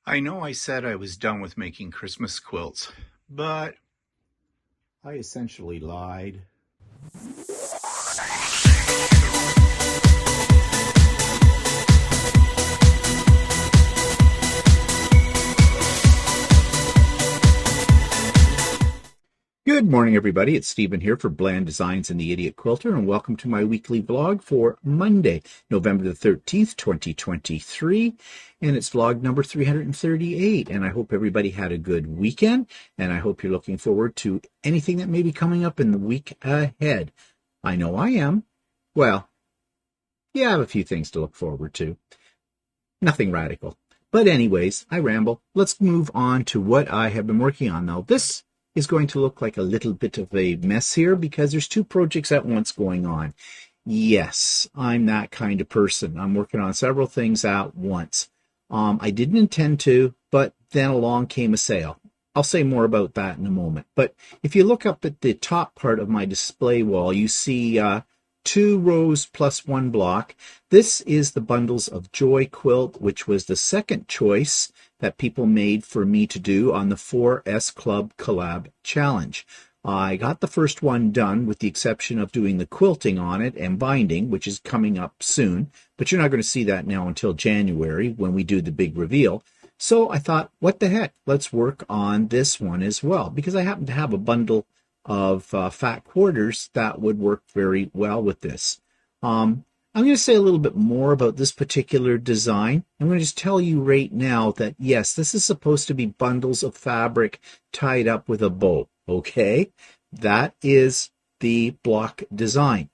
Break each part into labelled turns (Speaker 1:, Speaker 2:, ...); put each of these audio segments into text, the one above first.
Speaker 1: I know I said I was done with making Christmas quilts, but I essentially lied. Good morning, everybody. It's Stephen here for Bland Designs and the Idiot Quilter, and welcome to my weekly vlog for Monday, November the 13th, 2023, and it's vlog number 338, and I hope everybody had a good weekend, and I hope you're looking forward to anything that may be coming up in the week ahead. I know I am. Well, yeah, I have a few things to look forward to. Nothing radical. But anyways, I ramble. Let's move on to what I have been working on now. This is going to look like a little bit of a mess here because there's two projects at once going on. Yes, I'm that kind of person. I'm working on several things at once. I didn't intend to, but then along came a sale. I'll say more about that in a moment. But if you look up at the top part of my display wall, you see 2 rows plus 1 block. This is the Bundles of Joy quilt, which was the second choice that people made for me to do on the 4S Club Collab Challenge. I got the first one done with the exception of doing the quilting on it and binding, which is coming up soon, but you're not going to see that now until January when we do the big reveal. So I thought, what the heck, let's work on this one as well, because I happen to have a bundle of fat quarters that would work very well with this. I'm going to say a little bit more about this particular design. I'm going to just tell you right now that, yes, this is supposed to be bundles of fabric tied up with a bow, okay? That is the block design.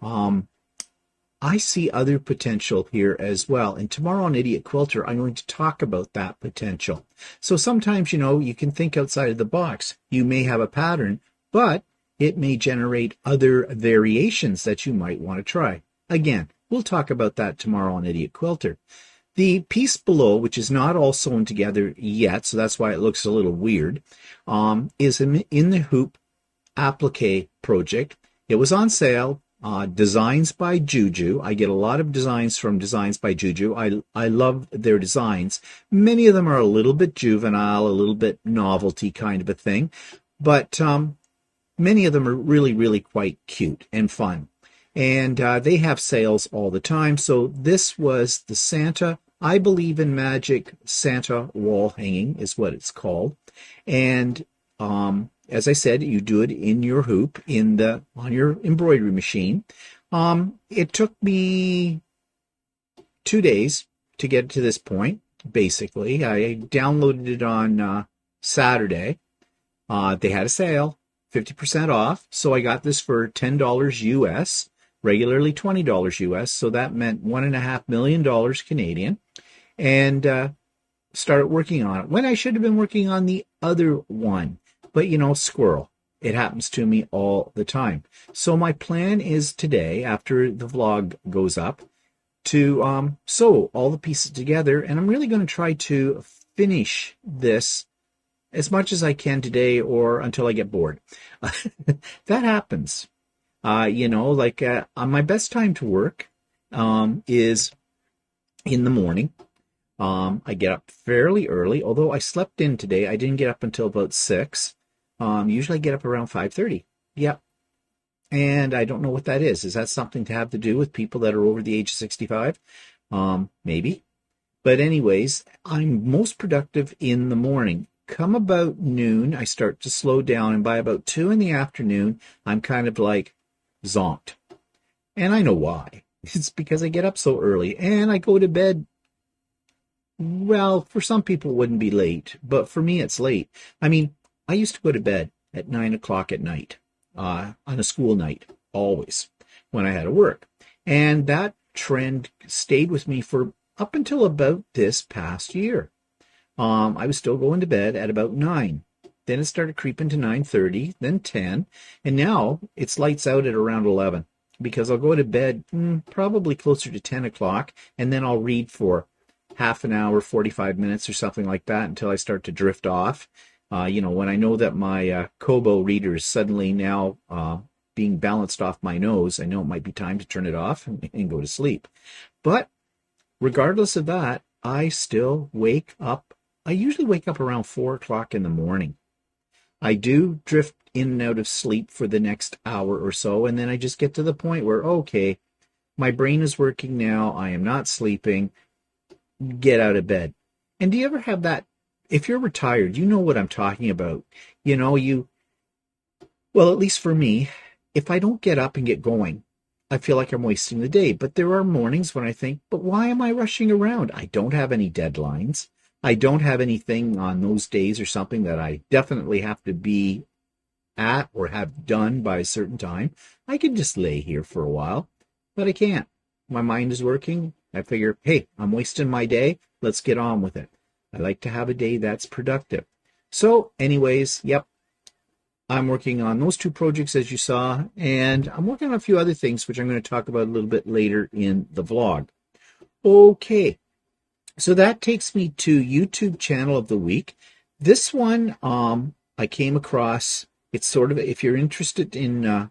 Speaker 1: I see other potential here as well, and tomorrow on Idiot Quilter, I'm going to talk about that potential. So sometimes, you can think outside of the box. You may have a pattern, but it may generate other variations that you might want to try. Again, we'll talk about that tomorrow on Idiot Quilter. The piece below, which is not all sewn together yet, so that's why it looks a little weird, is in the Hoop Applique project. It was on sale, Designs by Juju. I get a lot of designs from Designs by Juju. I love their designs. Many of them are a little bit juvenile, a little bit novelty kind of a thing, but many of them are really, really quite cute and fun. And they have sales all the time. So this was the Santa, I Believe in Magic Santa wall hanging is what it's called. And as I said, you do it in your hoop on your embroidery machine. It took me 2 days to get to this point, basically. I downloaded it on Saturday. They had a sale, 50% off. So I got this for $10 US. Regularly $20 US, so that meant $1.5 million Canadian, and started working on it when I should have been working on the other one. But squirrel. It happens to me all the time. So my plan is today, after the vlog goes up, to sew all the pieces together, and I'm really going to try to finish this as much as I can today or until I get bored. That happens. On my best time to work is in the morning. I get up fairly early, although I slept in today. I didn't get up until about 6. Usually I get up around 5:30. Yep. And I don't know what that is. Is that something to have to do with people that are over the age of 65? Maybe. But anyways, I'm most productive in the morning. Come about noon, I start to slow down, and by about 2 in the afternoon, I'm kind of like zonked. And I know why. It's because I get up so early and I go to bed. Well, for some people it wouldn't be late, but for me it's late. I mean, I used to go to bed at 9 o'clock at night, on a school night, always, when I had to work. And that trend stayed with me for up until about this past year. I was still going to bed at about 9. Then it started creeping to 9:30, then 10, and now it's lights out at around 11 because I'll go to bed probably closer to 10 o'clock, and then I'll read for half an hour, 45 minutes or something like that until I start to drift off. When I know that my Kobo reader is suddenly now being balanced off my nose, I know it might be time to turn it off and go to sleep. But regardless of that, I still wake up I usually wake up around 4 o'clock in the morning. I do drift in and out of sleep for the next hour or so, and then I just get to the point where, okay, my brain is working now. I am not sleeping. Get out of bed. And do you ever have that? If you're retired, you know what I'm talking about. You know, well, at least for me, if I don't get up and get going, I feel like I'm wasting the day. But there are mornings when I think, but why am I rushing around? I don't have any deadlines. I don't have anything on those days or something that I definitely have to be at or have done by a certain time. I can just lay here for a while, but I can't. My mind is working. I figure, hey, I'm wasting my day. Let's get on with it. I like to have a day that's productive. So, anyways, yep, I'm working on those two projects as you saw, and I'm working on a few other things which I'm going to talk about a little bit later in the vlog. Okay, so that takes me to YouTube channel of the week. This one I came across. It's sort of, if you're interested in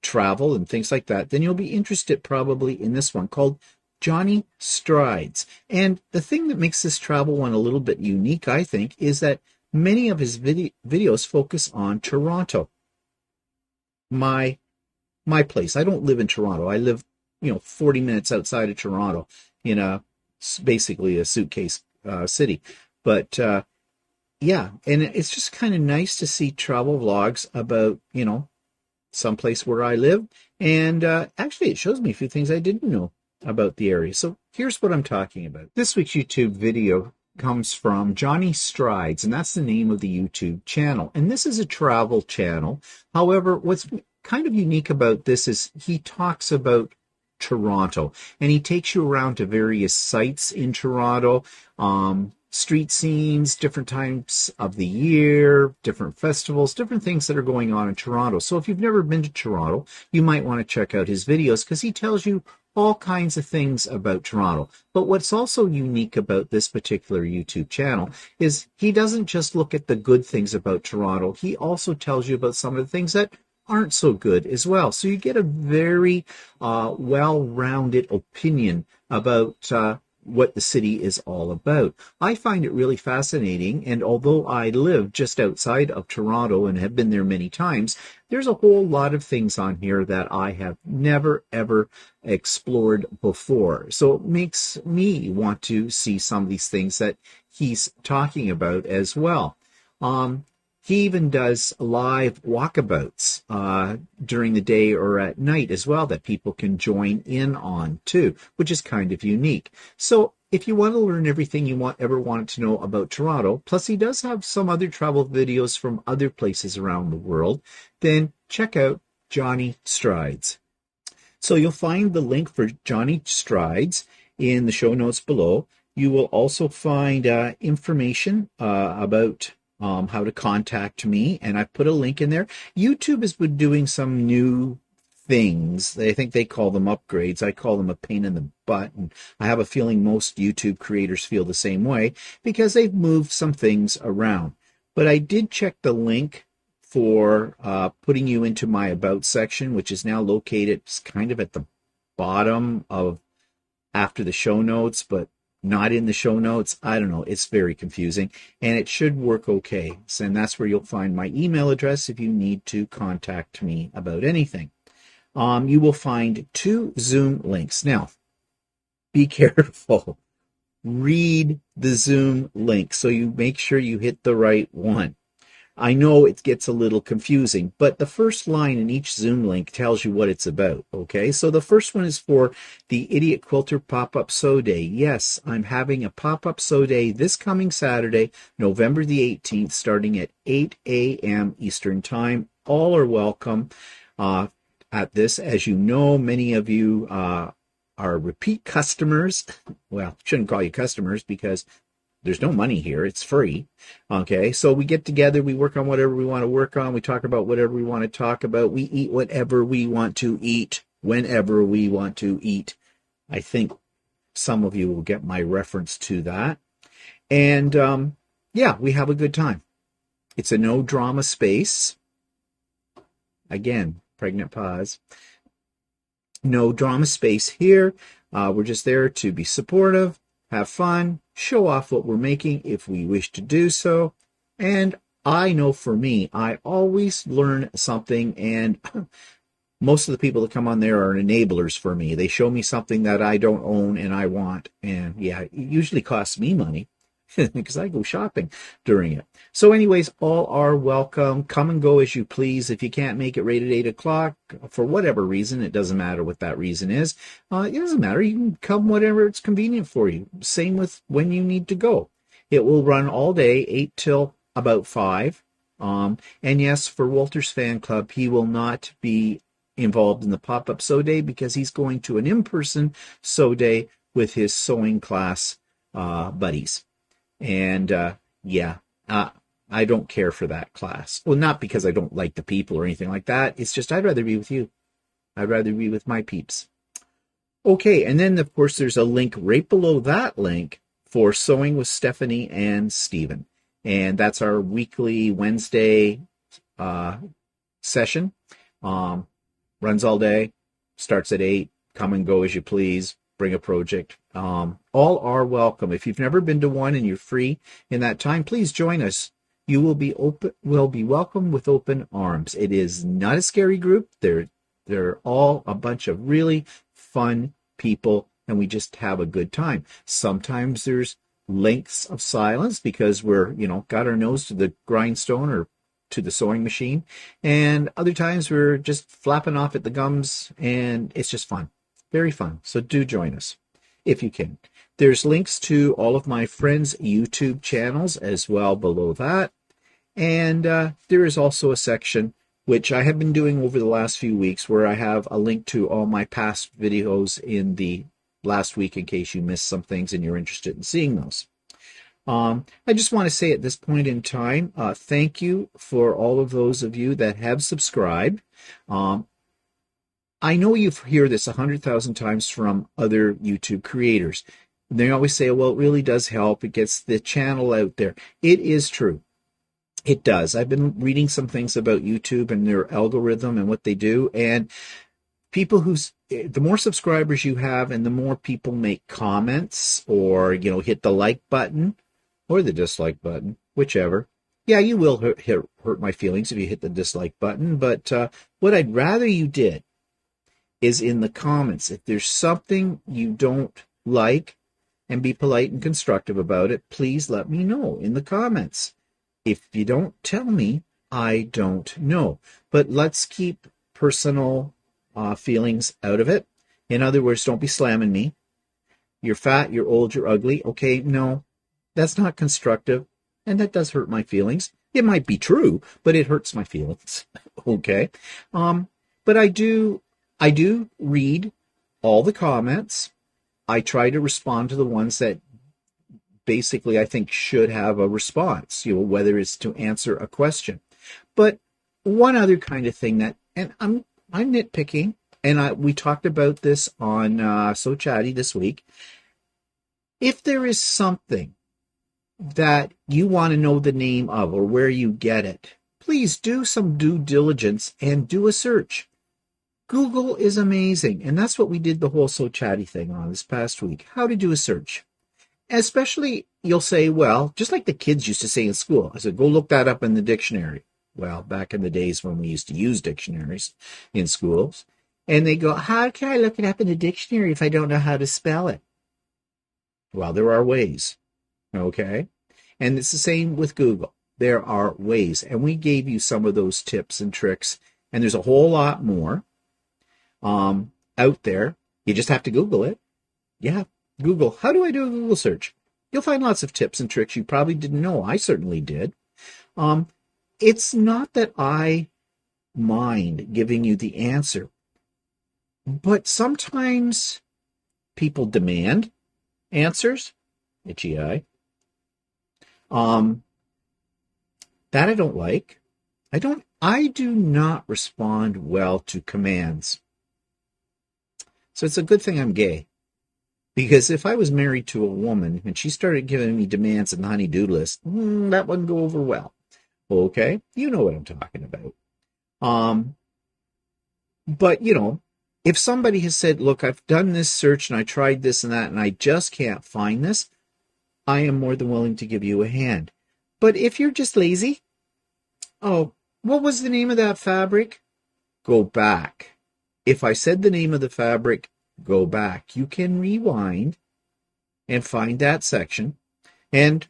Speaker 1: travel and things like that, then you'll be interested probably in this one called Johnny Strides. And the thing that makes this travel one a little bit unique, I think, is that many of his videos focus on Toronto, my place. I don't live in Toronto. I live, 40 minutes outside of Toronto in basically a suitcase city. But yeah, and it's just kind of nice to see travel vlogs about, someplace where I live. And actually, it shows me a few things I didn't know about the area. So here's what I'm talking about. This week's YouTube video comes from Johnny Strides, and that's the name of the YouTube channel. And this is a travel channel. However, what's kind of unique about this is he talks about Toronto, and he takes you around to various sites in Toronto, street scenes, different times of the year, different festivals, different things that are going on in Toronto. So if you've never been to Toronto, you might want to check out his videos because he tells you all kinds of things about Toronto. But what's also unique about this particular YouTube channel is he doesn't just look at the good things about Toronto. He also tells you about some of the things that aren't so good as well. So you get a very well-rounded opinion about what the city is all about. I find it really fascinating, and although I live just outside of Toronto and have been there many times, there's a whole lot of things on here that I have never, ever explored before. So it makes me want to see some of these things that he's talking about as well. He even does live walkabouts during the day or at night as well that people can join in on too, which is kind of unique. So if you want to learn everything you ever wanted to know about Toronto, plus he does have some other travel videos from other places around the world, then check out Johnny Strides. So you'll find the link for Johnny Strides in the show notes below. You will also find information about how to contact me, and I've put a link in there. YouTube has been doing some new things. I think they call them upgrades. I call them a pain in the butt, and I have a feeling most YouTube creators feel the same way because they've moved some things around. But I did check the link for putting you into my About section, which is now located kind of at the bottom of after the show notes, but not in the show notes. I don't know. It's very confusing, and it should work okay. And that's where you'll find my email address if you need to contact me about anything. You will find 2 Zoom links. Now, be careful. Read the Zoom link so you make sure you hit the right one. I know it gets a little confusing, but the first line in each Zoom link tells you what it's about, okay? So the first one is for the Idiot Quilter Pop-Up Sew Day. Yes, I'm having a pop-up sew day this coming Saturday, November the 18th, starting at 8 a.m. Eastern Time. All are welcome at this. As you know, many of you are repeat customers. Well, shouldn't call you customers because there's no money here. It's free. Okay, so we get together, we work on whatever we want to work on, we talk about whatever we want to talk about, we eat whatever we want to eat, whenever we want to eat. I think some of you will get my reference to that. And yeah, we have a good time. It's a no drama space. Again, pregnant pause. No drama space here. We're just there to be supportive, have fun, show off what we're making if we wish to do so. And I know for me, I always learn something, and most of the people that come on there are enablers for me. They show me something that I don't own and I want. And yeah, it usually costs me money because I go shopping during it. So anyways, all are welcome. Come and go as you please. If you can't make it right at 8 o'clock, for whatever reason, it doesn't matter what that reason is. It doesn't matter. You can come whatever it's convenient for you. Same with when you need to go. It will run all day, 8 till about 5. And yes, for Walter's fan club, he will not be involved in the pop-up sew day because he's going to an in-person sew day with his sewing class buddies. And I don't care for that class. Well, not because I don't like the people or anything like that. It's just I'd rather be with you. I'd rather be with my peeps. Okay, and then of course there's a link right below that link for Sewing with Stephanie and Stephen. And that's our weekly Wednesday session. Runs all day, starts at 8, come and go as you please, bring a project. All are welcome. If you've never been to one and you're free in that time, please join us. You will be welcome with open arms. It is not a scary group. They're all a bunch of really fun people, and we just have a good time. Sometimes there's lengths of silence because we're, got our nose to the grindstone or to the sewing machine, and other times we're just flapping off at the gums, and it's just fun. Very fun. So do join us if you can. There's links to all of my friends' YouTube channels as well below that. And there is also a section, which I have been doing over the last few weeks, where I have a link to all my past videos in the last week in case you missed some things and you're interested in seeing those. I just want to say at this point in time, thank you for all of those of you that have subscribed. I know you hear this 100,000 times from other YouTube creators. They always say, well, it really does help. It gets the channel out there. It is true. It does. I've been reading some things about YouTube and their algorithm and what they do. And people the more subscribers you have and the more people make comments or, hit the like button or the dislike button, whichever. Yeah, you will hurt my feelings if you hit the dislike button. But what I'd rather you did is in the comments. If there's something you don't like, and be polite and constructive about it, please let me know in the comments. If you don't tell me, I don't know. But let's keep personal feelings out of it. In other words, don't be slamming me. You're fat, you're old, you're ugly. Okay, no, that's not constructive, and that does hurt my feelings. It might be true, but it hurts my feelings. Okay, but I do read all the comments. I try to respond to the ones that basically I think should have a response, whether it's to answer a question. But one other kind of thing and I'm nitpicking, and we talked about this on So Chatty this week. If there is something that you want to know the name of or where you get it, please do some due diligence and do a search. Google is amazing, and that's what we did the whole So Chatty thing on this past week, how to do a search. Especially, you'll say, well, just like the kids used to say in school, I said, go look that up in the dictionary. Well, back in the days when we used to use dictionaries in schools, and they go, how can I look it up in the dictionary if I don't know how to spell it? Well, there are ways, okay? And it's the same with Google. There are ways, and we gave you some of those tips and tricks, and there's a whole lot more out there. You just have to Google it. Yeah, Google. How do I do a Google search? You'll find lots of tips and tricks you probably didn't know. I certainly did. It's not that I mind giving you the answer, but sometimes people demand answers. Itchy eye. That I don't like. I do not respond well to commands. So it's a good thing I'm gay. Because if I was married to a woman and she started giving me demands in the honey-do list, that wouldn't go over well. Okay? You know what I'm talking about. But, If somebody has said, look, I've done this search and I tried this and that and I just can't find this, I am more than willing to give you a hand. But if you're just lazy, oh, what was the name of that fabric? Go back. If I said the name of the fabric, go back. You can rewind and find that section and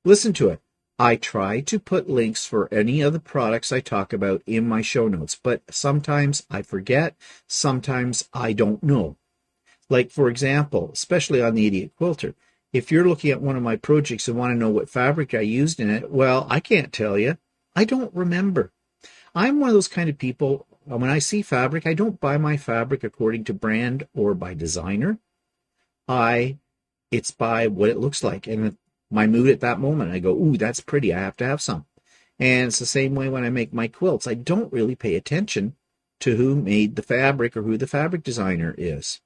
Speaker 1: listen to it. I try to put links for any of the products I talk about in my show notes, but sometimes I forget, sometimes I don't know. Like, for example, especially on the Idiot Quilter, if you're looking at one of my projects and want to know what fabric I used in it, well, I can't tell you. I don't remember. I'm one of those kind of people, when I see fabric, I don't buy my fabric according to brand or by designer. It's by what it looks like and my mood at that moment. I go, ooh, that's pretty. I have to have some. And it's the same way when I make my quilts. I don't really pay attention to who made the fabric or who the fabric designer is.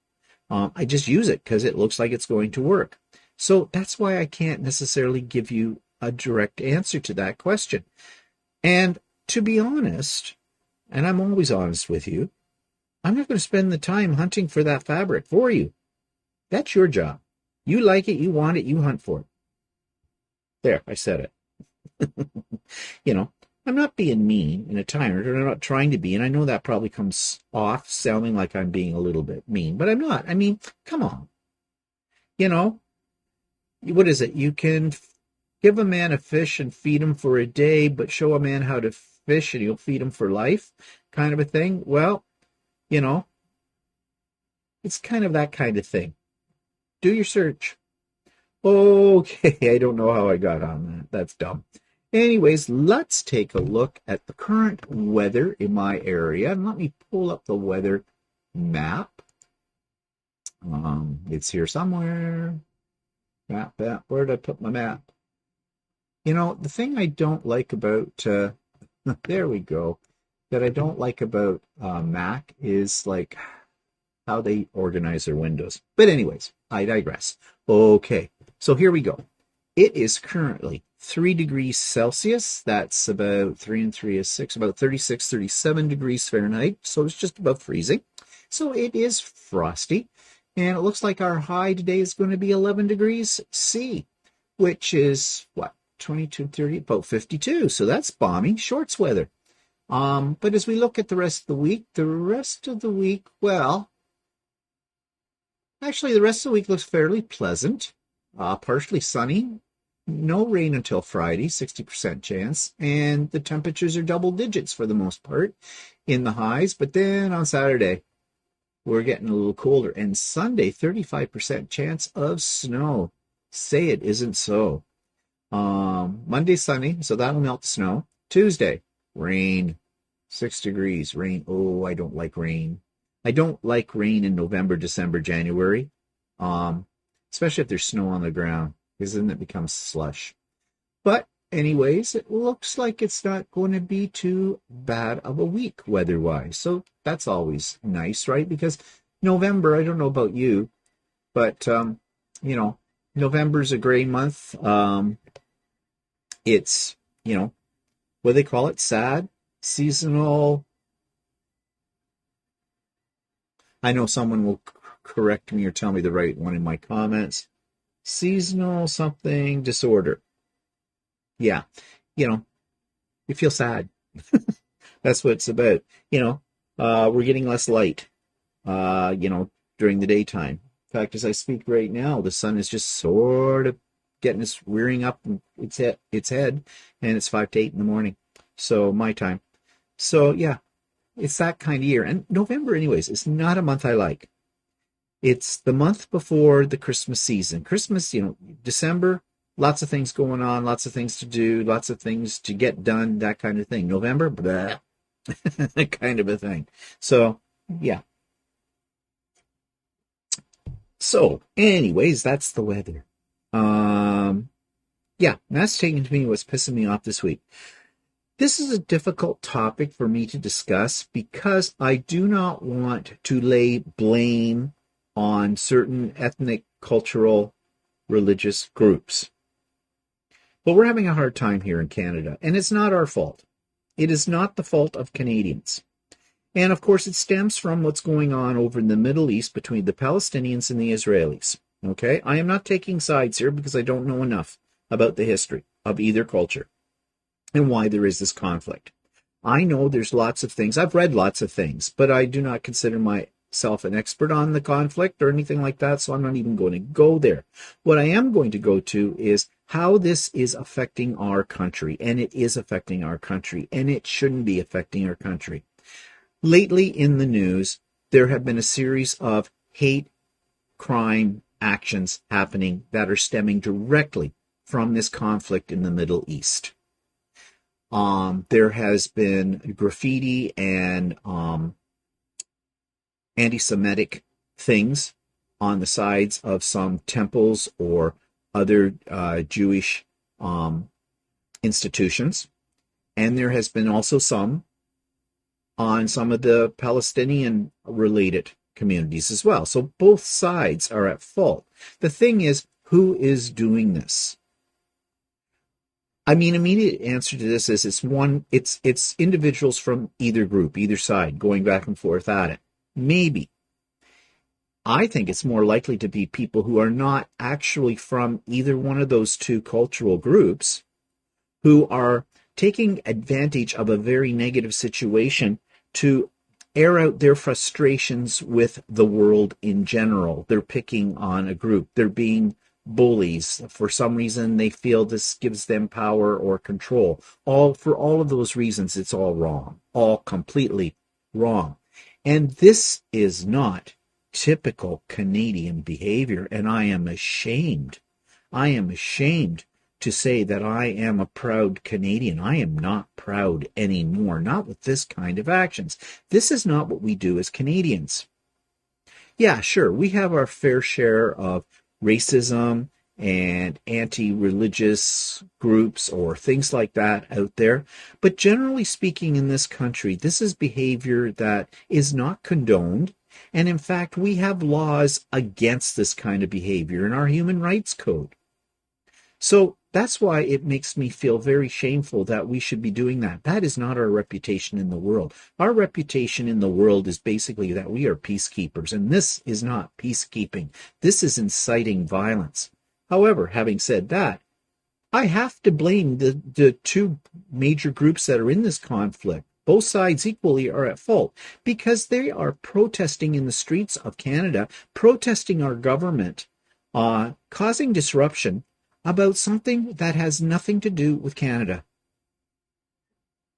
Speaker 1: I just use it because it looks like it's going to work. So that's why I can't necessarily give you a direct answer to that question. And to be honest, and I'm always honest with you, I'm not going to spend the time hunting for that fabric for you. That's your job. You like it, you want it, you hunt for it. There, I said it. I'm not being mean and a tyrant, or I'm not trying to be, and I know that probably comes off sounding like I'm being a little bit mean, but I'm not. I mean, come on. What is it? You can give a man a fish and feed him for a day, but show a man how to fish and you'll feed him for life, kind of a thing. Well, it's kind of that kind of thing. Do your search. Okay, I don't know how I got on that. That's dumb. Anyways, let's take a look at the current weather in my area. And let me pull up the weather map. It's here somewhere. Map. Where did I put my map? The thing I don't like about, there we go, that I don't like about Mac is like how they organize their windows. But anyways, I digress. Okay, so here we go. It is currently 3 degrees Celsius. That's about 3 and 3 is 6, about 36, 37 degrees Fahrenheit. So it's just above freezing. So it is frosty. And it looks like our high today is going to be 11 degrees C, which is, 22, 30, about 52. So that's balmy, shorts weather. But as we look at the rest of the week, well, actually the rest of the week looks fairly pleasant, partially sunny, no rain until Friday, 60% chance, and the temperatures are double digits for the most part in the highs. But then on Saturday, we're getting a little colder, and Sunday, 35% chance of snow. Say it isn't so. Monday, sunny, so that'll melt the snow. Tuesday, rain, 6 degrees, rain. Oh, I don't like rain. I don't like rain in November, December, January, especially if there's snow on the ground, because then it becomes slush. But anyways, it looks like it's not going to be too bad of a week weather-wise. So that's always nice, right? Because November, I don't know about you, but, November's a gray month. It's, what do they call it? Sad, seasonal. I know someone will correct me or tell me the right one in my comments. Seasonal something disorder. Yeah, you feel sad. That's what it's about. We're getting less light, during the daytime. In fact, as I speak right now, the sun is just sort of getting its rearing up its head, and it's 5 to 8 in the morning. So my time. So yeah, it's that kind of year. And November, anyways, is not a month I like. It's the month before the Christmas season. Christmas, December, lots of things going on, lots of things to do, lots of things to get done, that kind of thing. November, blah, kind of a thing. So, yeah. So, anyways, that's the weather. Yeah, that's taking to me what's pissing me off this week. This is a difficult topic for me to discuss because I do not want to lay blame on certain ethnic, cultural, religious groups. But we're having a hard time here in Canada, and it's not our fault. It is not the fault of Canadians. And of course, it stems from what's going on over in the Middle East between the Palestinians and the Israelis. Okay? I am not taking sides here because I don't know enough about the history of either culture and why there is this conflict. I know there's lots of things. I've read lots of things, but I do not consider myself an expert on the conflict or anything like that, so I'm not even going to go there. What I am going to go to is how this is affecting our country, and it is affecting our country, and it shouldn't be affecting our country. Lately in the news, there have been a series of hate crime actions happening that are stemming directly from this conflict in the Middle East. There has been graffiti and anti-Semitic things on the sides of some temples or other Jewish institutions. And there has been also some on some of the Palestinian-related communities as well. So both sides are at fault. The thing is, who is doing this? I mean, immediate answer to this is it's individuals from either group, either side, going back and forth at it. Maybe. I think it's more likely to be people who are not actually from either one of those two cultural groups, who are taking advantage of a very negative situation to air out their frustrations with the world in general. They're picking on a group. They're being bullies. For some reason, they feel this gives them power or control. For all of those reasons, it's all wrong. All completely wrong. And this is not typical Canadian behavior, and I am ashamed. I am ashamed to say that I am a proud Canadian. I am not proud anymore, not with this kind of actions. This is not what we do as Canadians. Yeah, sure, we have our fair share of racism and anti-religious groups or things like that out there. But generally speaking in this country, this is behavior that is not condoned. And in fact, we have laws against this kind of behavior in our Human Rights Code. So that's why it makes me feel very shameful that we should be doing that. That is not our reputation in the world. Our reputation in the world is basically that we are peacekeepers, and this is not peacekeeping. This is inciting violence. However, having said that, I have to blame the two major groups that are in this conflict. Both sides equally are at fault because they are protesting in the streets of Canada, protesting our government, causing disruption about something that has nothing to do with Canada.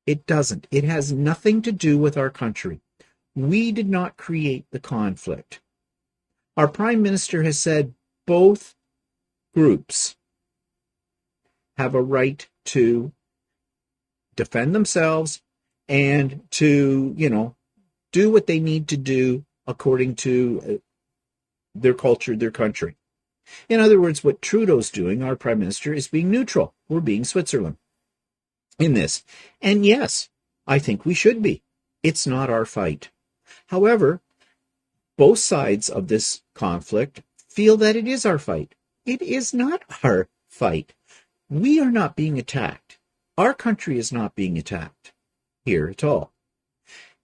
Speaker 1: It doesn't. It has nothing to do with our country. We did not create the conflict. Our Prime Minister has said both groups have a right to defend themselves and to, do what they need to do according to their culture, their country. In other words, what Trudeau's doing, our Prime Minister, is being neutral. We're being Switzerland in this. And yes, I think we should be. It's not our fight. However, both sides of this conflict feel that it is our fight. It is not our fight. We are not being attacked. Our country is not being attacked here at all.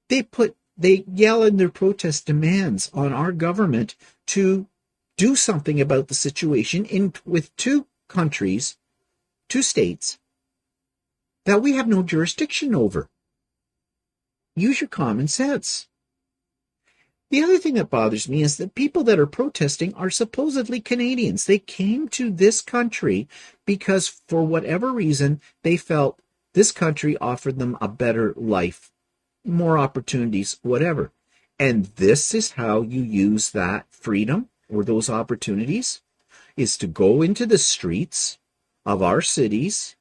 Speaker 1: They yell in their protest demands on our government to do something about the situation with two countries, two states, that we have no jurisdiction over. Use your common sense. The other thing that bothers me is that people that are protesting are supposedly Canadians. They came to this country because, for whatever reason, they felt this country offered them a better life, more opportunities, whatever. And this is how you use that freedom or those opportunities, is to go into the streets of our cities,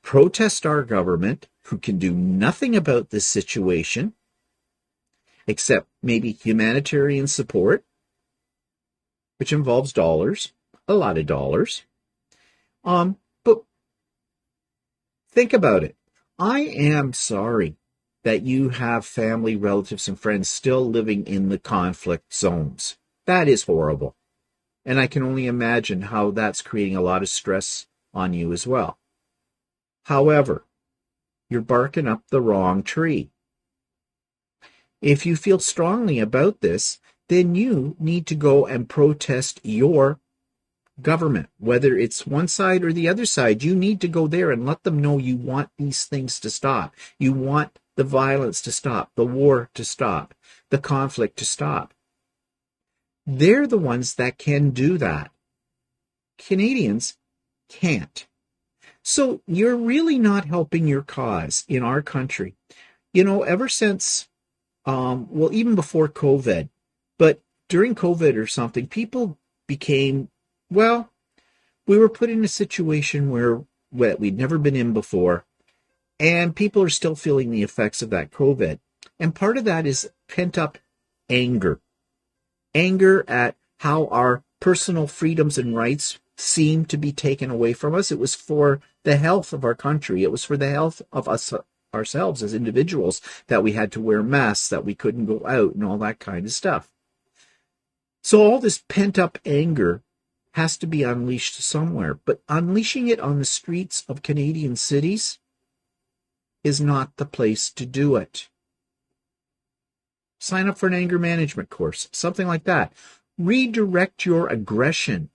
Speaker 1: protest our government, who can do nothing about this situation, except maybe humanitarian support, which involves dollars, a lot of dollars. But think about it. I am sorry that you have family, relatives, and friends still living in the conflict zones. That is horrible. And I can only imagine how that's creating a lot of stress on you as well. However, you're barking up the wrong tree. If you feel strongly about this, then you need to go and protest your government, whether it's one side or the other side. You need to go there and let them know you want these things to stop. You want the violence to stop, the war to stop, the conflict to stop. They're the ones that can do that. Canadians can't. So you're really not helping your cause in our country. You know, ever since, well, even before COVID, but during COVID or something, people became, well, we were put in a situation where we'd never been in before, and people are still feeling the effects of that COVID. And part of that is pent-up anger. Anger at how our personal freedoms and rights seem to be taken away from us. It was for the health of our country. It was for the health of us ourselves as individuals that we had to wear masks, that we couldn't go out, and all that kind of stuff. So all this pent-up anger has to be unleashed somewhere, but unleashing it on the streets of Canadian cities is not the place to do it. Sign up for an anger management course, something like that. Redirect your aggression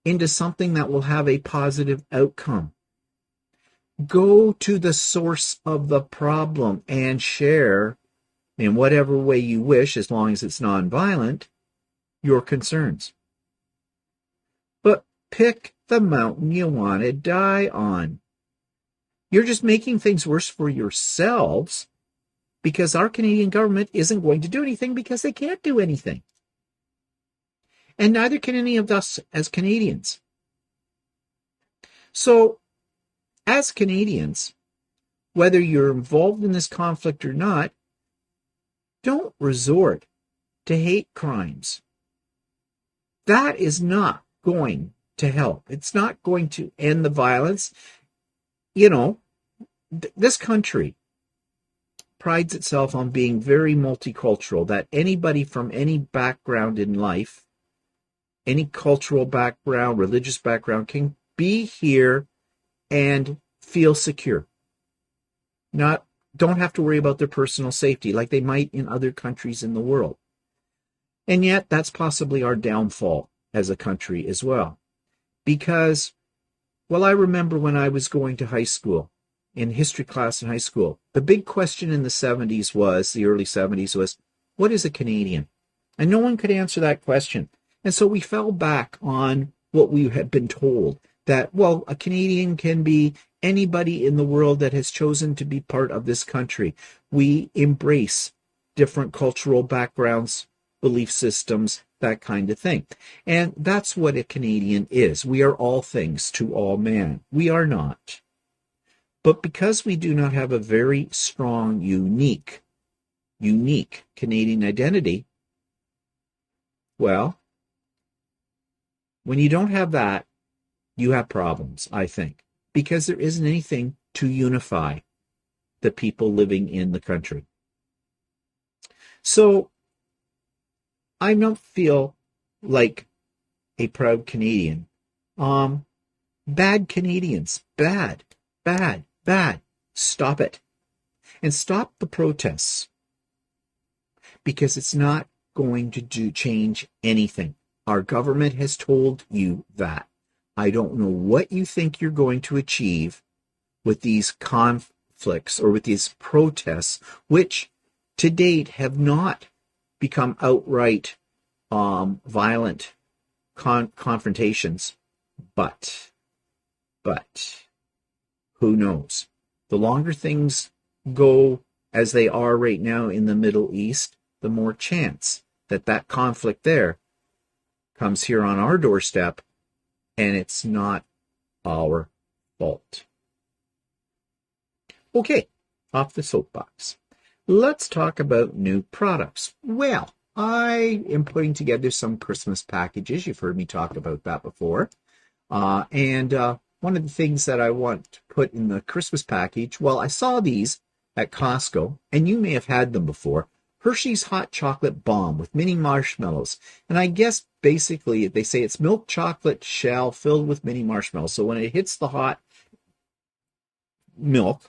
Speaker 1: into something that will have a positive outcome. Go to the source of the problem and share, in whatever way you wish, as long as it's nonviolent, your concerns. But pick the mountain you want to die on. You're just making things worse for yourselves because our Canadian government isn't going to do anything because they can't do anything. And neither can any of us as Canadians. So, as Canadians, whether you're involved in this conflict or not, don't resort to hate crimes. That is not going to help. It's not going to end the violence. You know, this country prides itself on being very multicultural, that anybody from any background in life, any cultural background, religious background, can be here and feel secure. Don't have to worry about their personal safety like they might in other countries in the world. And yet, that's possibly our downfall as a country as well. Because, well, I remember when I was going to high school, in history class in high school, the big question in the early 70s was, what is a Canadian? And no one could answer that question. And so we fell back on what we had been told, that, well, a Canadian can be anybody in the world that has chosen to be part of this country. We embrace different cultural backgrounds, belief systems, that kind of thing. And that's what a Canadian is. We are all things to all men. We are not. But because we do not have a very strong, unique Canadian identity, well, when you don't have that, you have problems, I think, because there isn't anything to unify the people living in the country. So I don't feel like a proud Canadian. Bad Canadians, bad. Stop it. And stop the protests, because it's not going to change anything. Our government has told you that. I don't know what you think you're going to achieve with these conflicts or with these protests, which to date have not become outright violent confrontations. But who knows? The longer things go as they are right now in the Middle East, the more chance that conflict there comes here on our doorstep, and it's not our fault. Okay, off the soapbox. Let's talk about new products. Well, I am putting together some Christmas packages. You've heard me talk about that before. And one of the things that I want to put in the Christmas package, well, I saw these at Costco, and you may have had them before. Hershey's Hot Chocolate Bomb with mini marshmallows. And I guess basically they say it's milk chocolate shell filled with mini marshmallows. So when it hits the hot milk,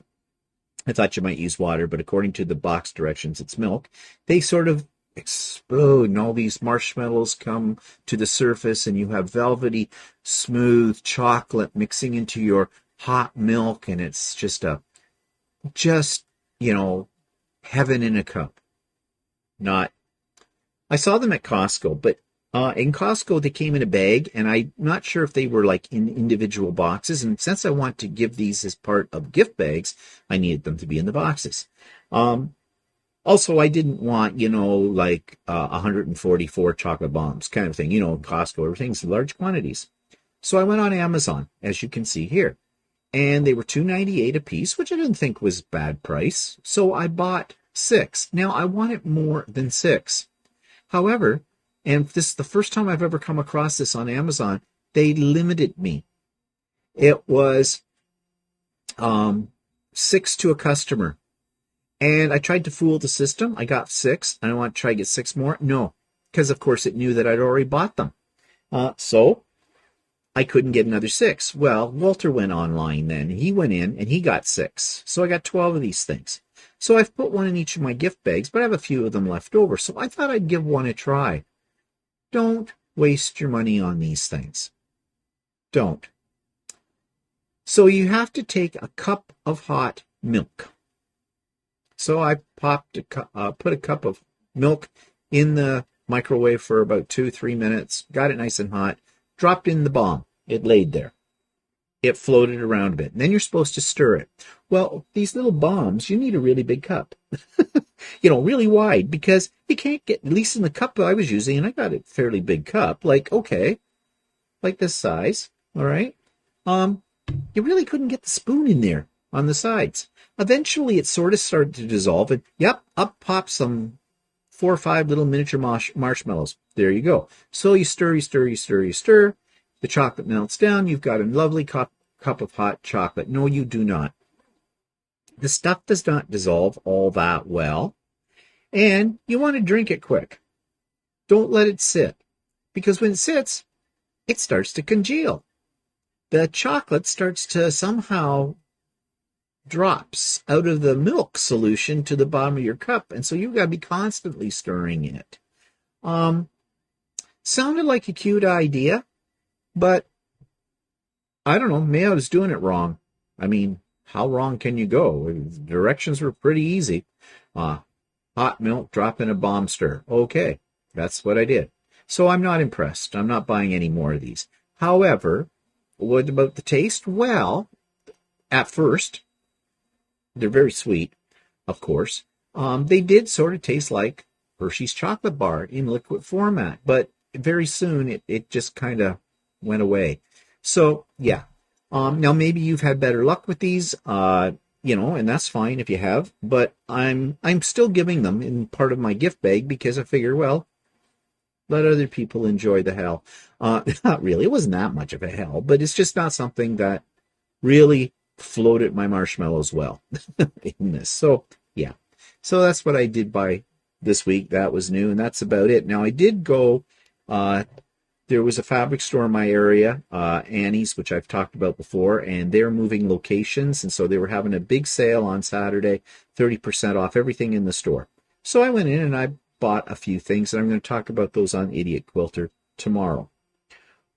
Speaker 1: I thought you might use water, but according to the box directions, it's milk. They sort of explode, and all these marshmallows come to the surface, and you have velvety, smooth chocolate mixing into your hot milk, and it's just, heaven in a cup. Not, I saw them at Costco, but in Costco, they came in a bag, and I'm not sure if they were like in individual boxes. And since I want to give these as part of gift bags, I needed them to be in the boxes. Also, I didn't want, like 144 chocolate bombs kind of thing. In Costco, everything's in large quantities. So I went on Amazon, as you can see here. And they were $2.98 a piece, which I didn't think was a bad price. So I bought 6. Now, I wanted more than 6. However, and this is the first time I've ever come across this on Amazon, they limited me. It was 6 to a customer. And I tried to fool the system. I got 6, and I want to try to get 6 more. No, because, of course, it knew that I'd already bought them. So I couldn't get another 6. Well, Walter went online then. He went in, and he got 6. So I got 12 of these things. So I've put one in each of my gift bags, but I have a few of them left over. So I thought I'd give one a try. Don't waste your money on these things. Don't. So you have to take a cup of hot milk. So I put a cup of milk in the microwave for about 2-3 minutes, got it nice and hot, dropped in the bomb. It laid there. It floated around a bit. And then you're supposed to stir it. Well, these little bombs, you need a really big cup. Really wide, because you can't get, at least in the cup I was using, and I got a fairly big cup, like this size, all right? You really couldn't get the spoon in there on the sides. Eventually, it sort of started to dissolve, and up pops some 4 or 5 little miniature marshmallows. There you go. So you stir. The chocolate melts down. You've got a lovely cup of hot chocolate. No, you do not. The stuff does not dissolve all that well, and you want to drink it quick. Don't let it sit, because when it sits, it starts to congeal. The chocolate starts to somehow drops out of the milk solution to the bottom of your cup, and so you've got to be constantly stirring it. Sounded like a cute idea, but I don't know, maybe I was doing it wrong. I mean, how wrong can you go? The directions were pretty easy. Hot milk, drop in a bomb stir. Okay, that's what I did. So I'm not impressed. I'm not buying any more of these. However, what about the taste? Well, at first, they're very sweet, of course. They did sort of taste like Hershey's chocolate bar in liquid format, but very soon it just kind of went away. So, yeah. Now, maybe you've had better luck with these, and that's fine if you have, but I'm still giving them in part of my gift bag because I figure, well, let other people enjoy the hell. Not really. It wasn't that much of a hell, but it's just not something that really floated my marshmallows well in this. So, yeah. So that's what I did by this week. That was new, and that's about it. Now, I did go, there was a fabric store in my area, Annie's, which I've talked about before, and they're moving locations, and so they were having a big sale on Saturday, 30% off everything in the store. So I went in and I bought a few things, and I'm going to talk about those on Idiot Quilter tomorrow.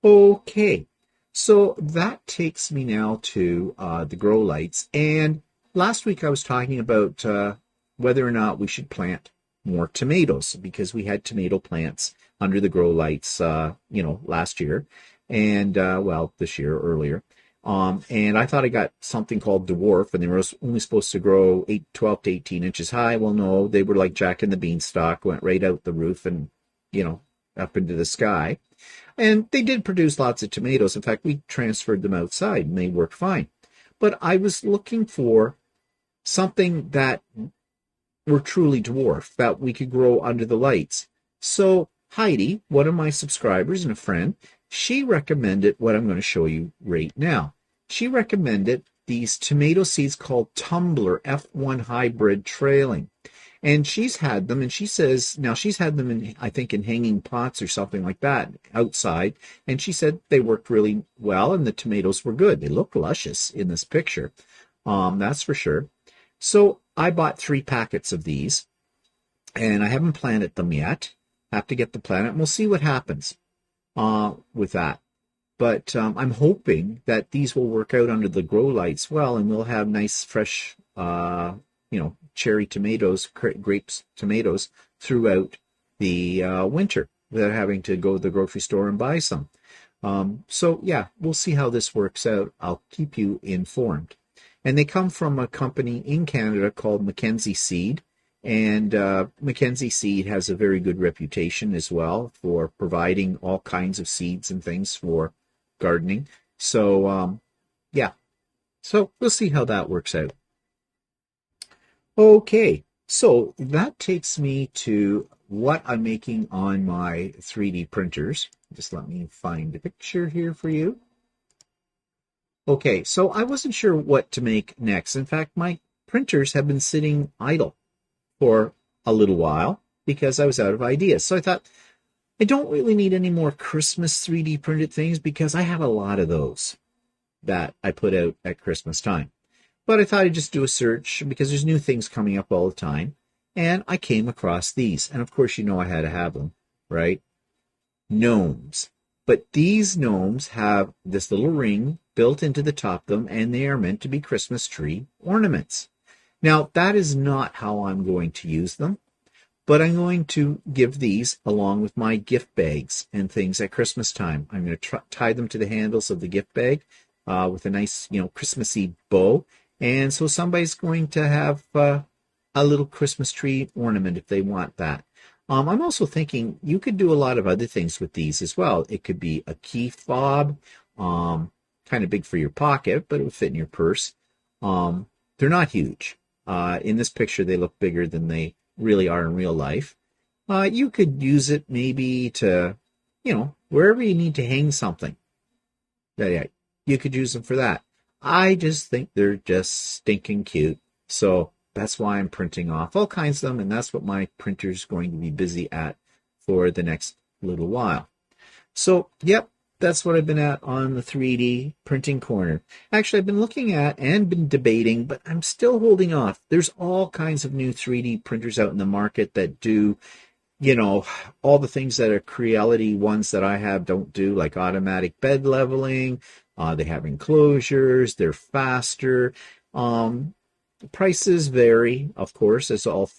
Speaker 1: Okay, so that takes me now to the grow lights, and last week I was talking about whether or not we should plant more tomatoes, because we had tomato plants under the grow lights, last year, and this year earlier. And I thought I got something called dwarf, and they were only supposed to grow 12 to 18 inches high. Well, no, they were like Jack and the Beanstalk, went right out the roof and, up into the sky. And they did produce lots of tomatoes. In fact, we transferred them outside, and they worked fine. But I was looking for something that were truly dwarf, that we could grow under the lights. So Heidi, one of my subscribers and a friend, she recommended what I'm going to show you right now. She recommended these tomato seeds called Tumbler F1 Hybrid Trailing. And she's had them, and she says, now she's had them in, I think, in hanging pots or something like that outside. And she said they worked really well, and the tomatoes were good. They look luscious in this picture. That's for sure. So I bought 3 packets of these, and I haven't planted them yet. Have to get the planet, and we'll see what happens with that. But I'm hoping that these will work out under the grow lights well, and we'll have nice, fresh, cherry tomatoes, grapes tomatoes throughout the winter without having to go to the grocery store and buy some. So yeah, we'll see how this works out. I'll keep you informed. And they come from a company in Canada called Mackenzie Seed. And Mackenzie Seed has a very good reputation as well for providing all kinds of seeds and things for gardening. So, yeah. So we'll see how that works out. Okay, so that takes me to what I'm making on my 3D printers. Just let me find a picture here for you. Okay, so I wasn't sure what to make next. In fact, my printers have been sitting idle for a little while because I was out of ideas. So I thought, I don't really need any more Christmas 3D printed things because I have a lot of those that I put out at Christmas time. But I thought I'd just do a search because there's new things coming up all the time. And I came across these. And of course, you know I had to have them, right? Gnomes. But these gnomes have this little ring built into the top of them, and they are meant to be Christmas tree ornaments. Now, that is not how I'm going to use them, but I'm going to give these along with my gift bags and things at Christmas time. I'm going to tie them to the handles of the gift bag with a nice, Christmassy bow. And so somebody's going to have a little Christmas tree ornament if they want that. I'm also thinking you could do a lot of other things with these as well. It could be a key fob, kind of big for your pocket, but it would fit in your purse. They're not huge. In this picture, they look bigger than they really are in real life. You could use it maybe to, wherever you need to hang something. Yeah, you could use them for that. I just think they're just stinking cute. So that's why I'm printing off all kinds of them, and that's what my printer's going to be busy at for the next little while. So, yep, that's what I've been at on the 3D printing corner. Actually, I've been looking at and been debating, but I'm still holding off. There's all kinds of new 3D printers out in the market that do, all the things that are Creality ones that I have don't do, like automatic bed leveling. They have enclosures. They're faster. Prices vary, of course, as all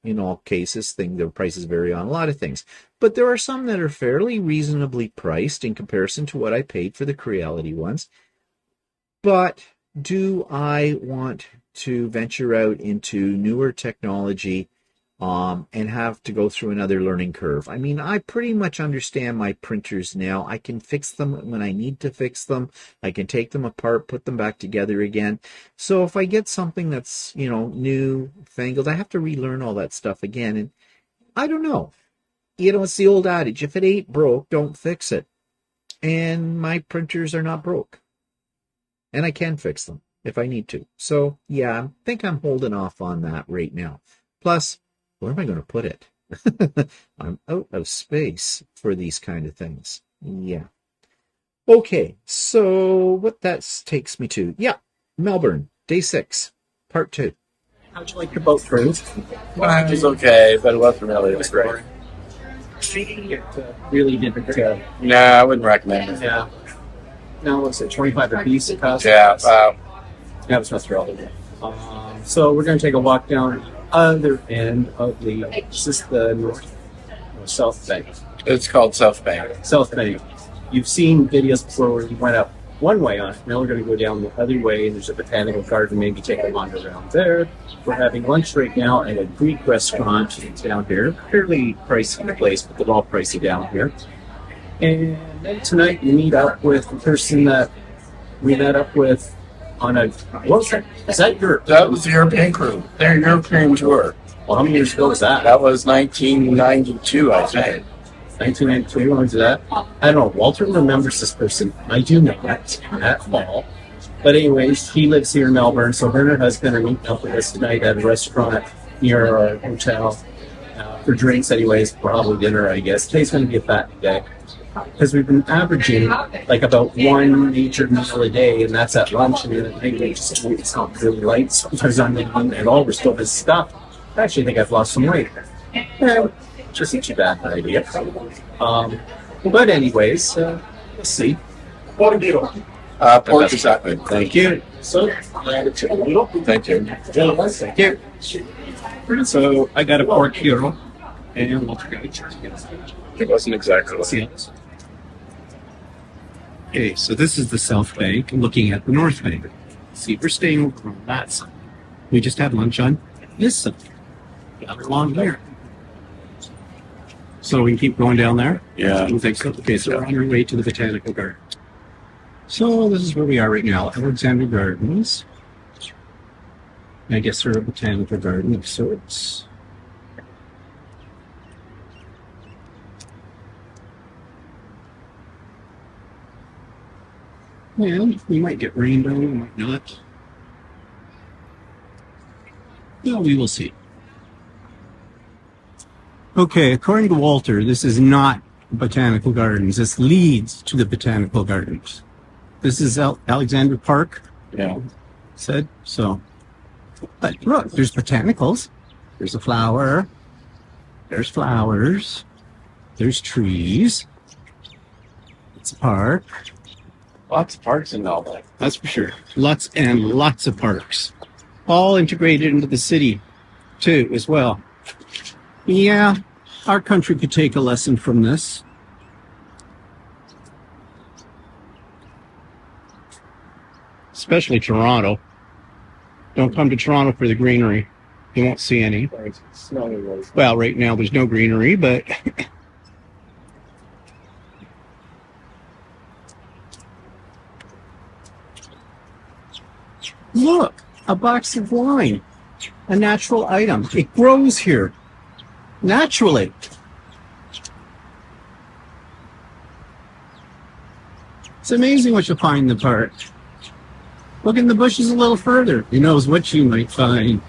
Speaker 1: in all cases. The prices vary on a lot of things. But there are some that are fairly reasonably priced in comparison to what I paid for the Creality ones. But do I want to venture out into newer technology and have to go through another learning curve? I mean, I pretty much understand my printers now. I can fix them when I need to fix them. I can take them apart, put them back together again. So if I get something that's, new fangled, I have to relearn all that stuff again. And I don't know. It's the old adage, if it ain't broke, don't fix it. And my printers are not broke. And I can fix them if I need to. So, yeah, I think I'm holding off on that right now. Plus, where am I going to put it? I'm out of space for these kind of things. Yeah. Okay, so what that takes me to, Melbourne, day 6, part 2. How'd you like your boat cruise?
Speaker 2: It was okay, but it wasn't really. It was great.
Speaker 1: It really didn't.
Speaker 2: No, I wouldn't recommend it.
Speaker 1: Yeah. Now, what's it, 25 a piece it costs?
Speaker 2: Yeah,
Speaker 1: Yeah, it's not thrilled. So we're going to take a walk down the other end of is this the north or south bank?
Speaker 2: it's called South Bank.
Speaker 1: South bank. You've seen videos before where we went up one way on it. Now we're going to go down the other way, and there's a botanical garden, maybe take a wander around there. We're having lunch right now at a Greek restaurant down here. Fairly pricey place, but they're all pricey down here. And then tonight we meet up with the person that we met up with on a... Is that your...
Speaker 2: That was the European crew. Their European tour.
Speaker 1: Well, how many years ago was that?
Speaker 2: That was 1992, I think.
Speaker 1: 1992, when was that? I don't know. Walter remembers this person. I do not at all. But anyways, he lives here in Melbourne, so her and her husband are meeting up with us tonight at a restaurant near our hotel for drinks anyways, probably dinner, I guess. Today's going to be a fat day.
Speaker 3: because we've been averaging like about one major meal a day, and that's at lunch, and then at night it's not really light. Sometimes I'm not eating at all. We're still this stuff. I actually think I've lost some weight. Yeah, just such a bad idea. But anyways, let's see.
Speaker 2: Pork is that good. Thank you.
Speaker 3: So,
Speaker 2: Thank you.
Speaker 3: thank you. So I got a pork hero, and we'll try it.
Speaker 2: It wasn't exactly
Speaker 3: See it. Okay, so this is the south bank, looking at the north bank. See, we're staying over on that side. We just had lunch on this side. Got along here. So we can keep going down there?
Speaker 2: Yeah.
Speaker 3: I don't think so. Okay, so we're on our way to the Botanical Garden. So this is where we are right now, Alexander Gardens. I guess they're a botanical garden of sorts. And we might get rained on, we might not. No, we will see. Okay, according to Walter, this is not Botanical Gardens. This leads to the Botanical Gardens. This is Alexander Park,
Speaker 2: Yeah.
Speaker 3: said, so. But look, there's botanicals. There's a flower. There's flowers. There's trees. It's a park.
Speaker 2: Lots of parks in Melbourne.
Speaker 3: That's for sure. Lots and lots of parks. All integrated into the city, too, as well. Yeah, our country could take a lesson from this. Especially Toronto. Don't come to Toronto for the greenery. You won't see any. Well, right now there's no greenery, but... Look, a box of wine. A natural item. It grows here. Naturally. It's amazing what you'll find in the park. Look in the bushes a little further. Who knows what you might find.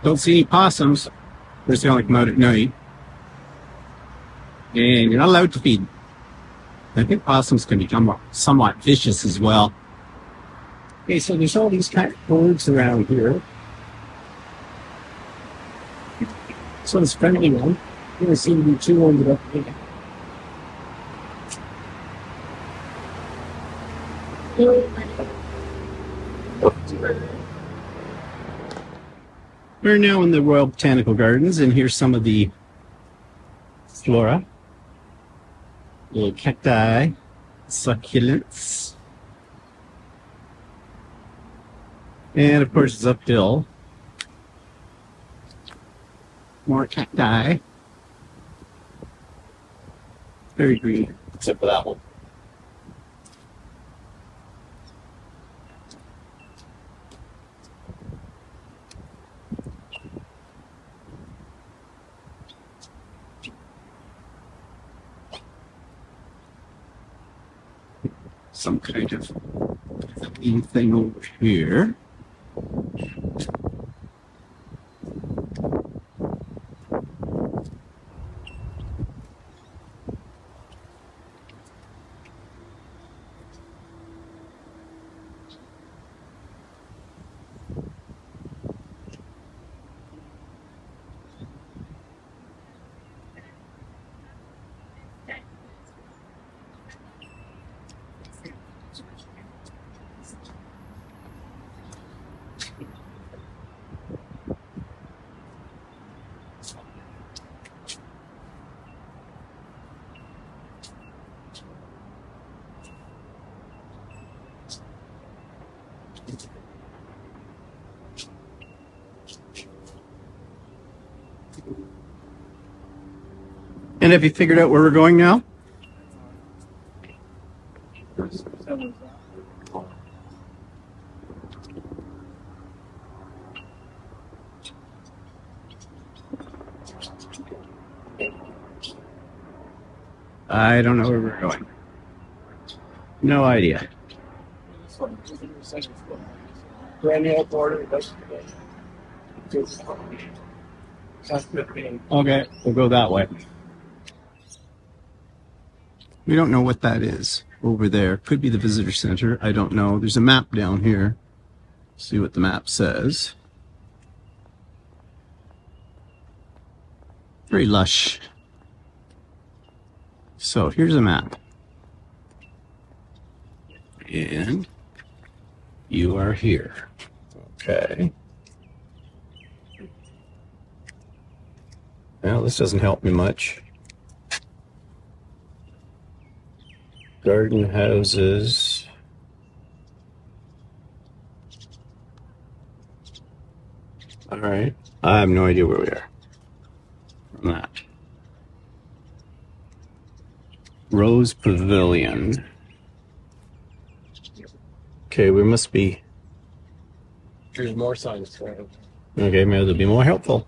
Speaker 3: Don't see any possums. They only come out at night. And you're not allowed to feed them. I think possums can become somewhat vicious as well. Okay, so there's all these kind of birds around here. This one's friendly one. There seem to be two on the up here. We're now in the Royal Botanical Gardens, and here's some of the flora. Little cacti, succulents. And of course it's uphill. More cacti. Very green, except for that one. Some kind of thing over here. And have you figured out where we're going now? I don't know where we're going. No idea. Okay, we'll go that way. We don't know what that is over there. Could be the visitor center. I don't know. There's a map down here. See what the map says. Very lush. So here's a map. And you are here. Okay. Well, this doesn't help me much. Garden houses. All right. I have no idea where we are from that. Rose Pavilion. Okay, we must be.
Speaker 2: There's more signs for it.
Speaker 3: Okay, maybe they'll be more helpful.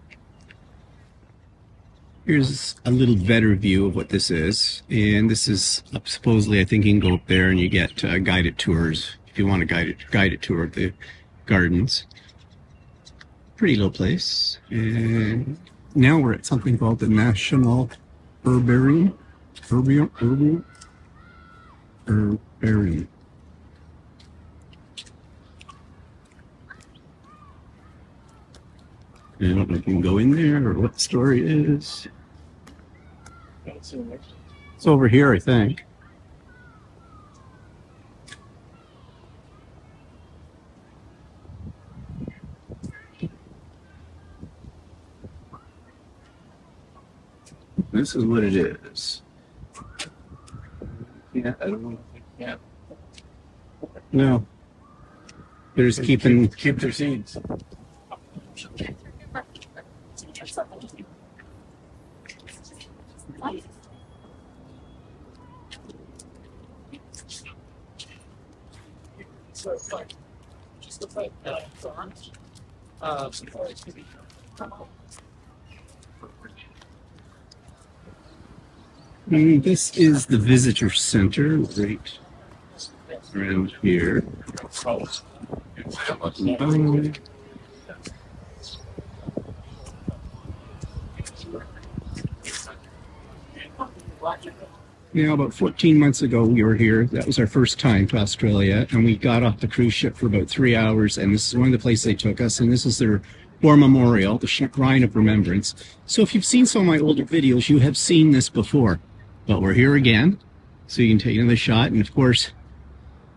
Speaker 3: Here's a little better view of what this is. And this is supposedly, I think you can go up there and you get guided tours if you want a guided tour of the gardens. Pretty little place. And now we're at something called the National Herbarium. Herbarium. I don't know if you can go in there or what the story is. It's over here, I think. This is what it is. Yeah, I don't know. Yeah. No. They're just keep
Speaker 2: their seeds.
Speaker 3: This is the visitor center right around here. Now, about 14 months ago, we were here. That was our first time to Australia, and we got off the cruise ship for about 3 hours, and this is one of the places they took us, and this is their war memorial, the Shrine of Remembrance. So if you've seen some of my older videos, you have seen this before, but we're here again, so you can take another shot, and of course,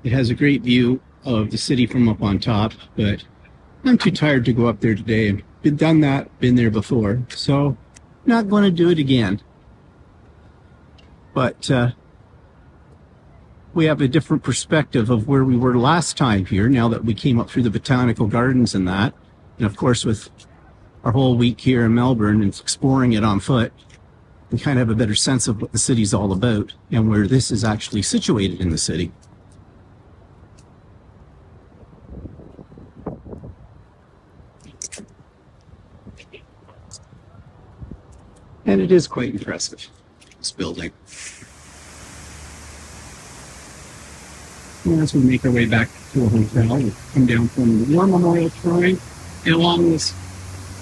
Speaker 3: it has a great view of the city from up on top, but I'm too tired to go up there today, and been there before, so not going to do it again. But we have a different perspective of where we were last time here, now that we came up through the botanical gardens and that. And of course, with our whole week here in Melbourne and exploring it on foot, we kind of have a better sense of what the city's all about and where this is actually situated in the city. And it is quite impressive, this building. And as we make our way back to a hotel, we come down from the War Memorial Shrine, and along this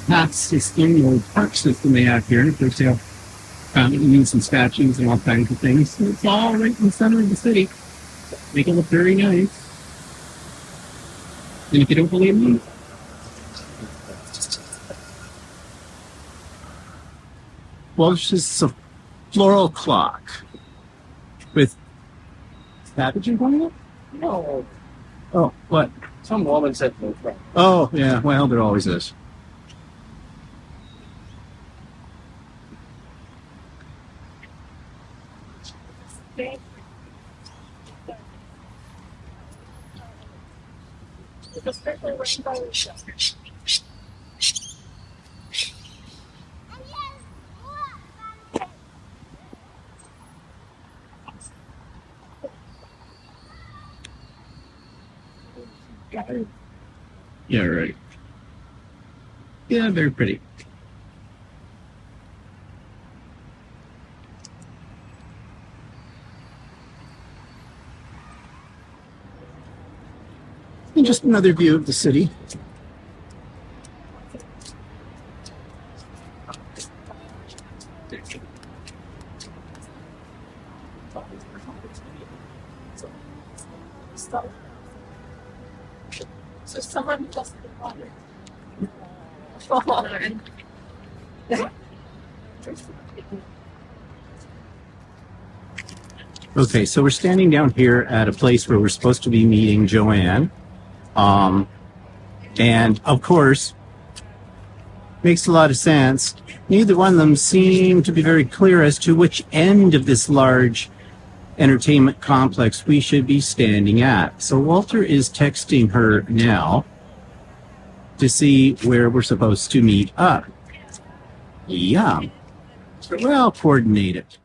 Speaker 3: path system, or park system they have here. Of course, they have fountains and statues and all kinds of things. So it's all right in the center of the city. Make it look very nice. And if you don't believe me, well, it's just a floral clock with packaging on it.
Speaker 2: No.
Speaker 3: Oh, what?
Speaker 2: Some woman said no problem.
Speaker 3: Oh, yeah. Well, there always is. Yeah, right. Yeah, very pretty. And just another view of the city.
Speaker 4: So someone just water. Come on.
Speaker 3: Okay, so we're standing down here at a place where we're supposed to be meeting Joanne. And of course, makes a lot of sense. Neither one of them seem to be very clear as to which end of this large entertainment complex we should be standing at. So Walter is texting her now to see where we're supposed to meet up. Yeah. Well coordinated.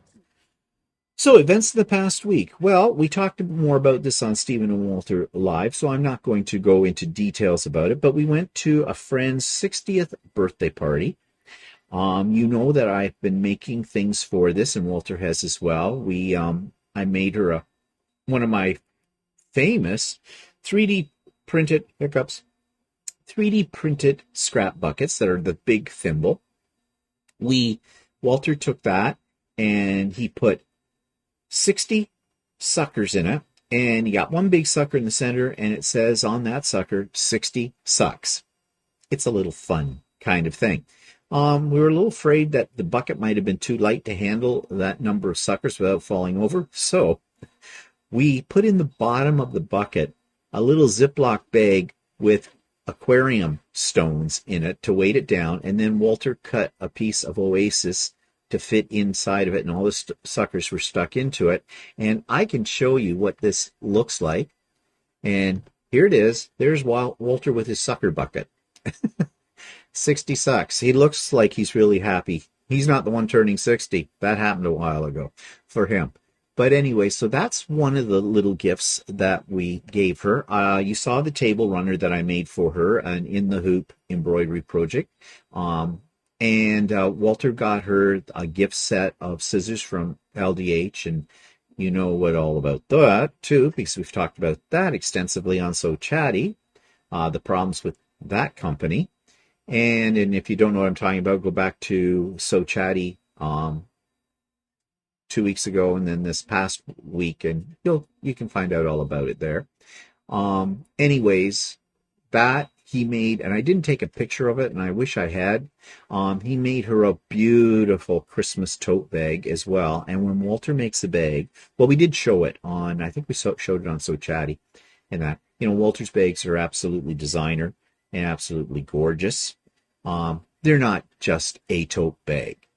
Speaker 1: So, events of the past week. Well, we talked more about this on Stephen and Walter Live, so I'm not going to go into details about it, but we went to a friend's 60th birthday party. You know that I've been making things for this, and Walter has as well. I made her one of my famous 3D printed 3D printed scrap buckets that are the big thimble. Walter took that and he put 60 suckers in it, and you got one big sucker in the center, and it says on that sucker 60 sucks. It's a little fun kind of thing. We were a little afraid that the bucket might have been too light to handle that number of suckers without falling over, so we put in the bottom of the bucket a little Ziploc bag with aquarium stones in it to weight it down, and then Walter cut a piece of Oasis to fit inside of it, and all the suckers were stuck into it. And I can show you what this looks like. And here it is. There's Walter with his sucker bucket. 60 sucks. He looks like he's really happy. He's not the one turning 60. That happened a while ago for him. But anyway, so that's one of the little gifts that we gave her. You saw the table runner that I made for her, an In the Hoop embroidery project. And Walter got her a gift set of scissors from LDH, and you know what all about that, too, because we've talked about that extensively on So Chatty, the problems with that company. And if you don't know what I'm talking about, go back to So Chatty 2 weeks ago and then this past week, and you can find out all about it there. Anyways, that he made, and I didn't take a picture of it, and I wish I had. He made her a beautiful Christmas tote bag as well. And when Walter makes a bag, well, we did show it on, I think we showed it on So Chatty, and that, Walter's bags are absolutely designer and absolutely gorgeous. They're not just a tote bag.